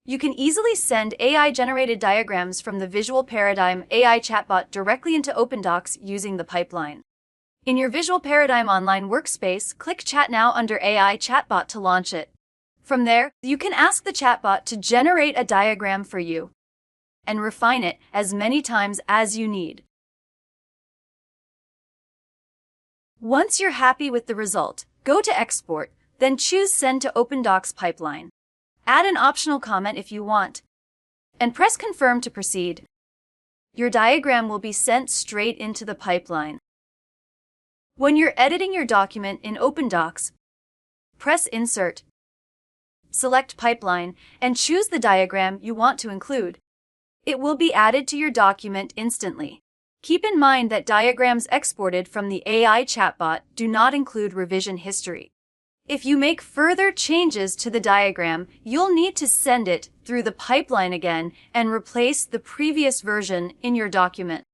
You can easily send AI-generated diagrams from the Visual Paradigm AI Chatbot directly into OpenDocs using the pipeline. In your Visual Paradigm online workspace, click Chat Now under AI Chatbot to launch it. From there, you can ask the chatbot to generate a diagram for you and refine it as many times as you need. Once you're happy with the result, go to Export, then choose Send to OpenDocs Pipeline. Add an optional comment if you want, and press Confirm to proceed. Your diagram will be sent straight into the pipeline. When you're editing your document in OpenDocs, press Insert, select Pipeline, and choose the diagram you want to include. It will be added to your document instantly. Keep in mind that diagrams exported from the AI chatbot do not include revision history. If you make further changes to the diagram, you'll need to send it through the pipeline again and replace the previous version in your document.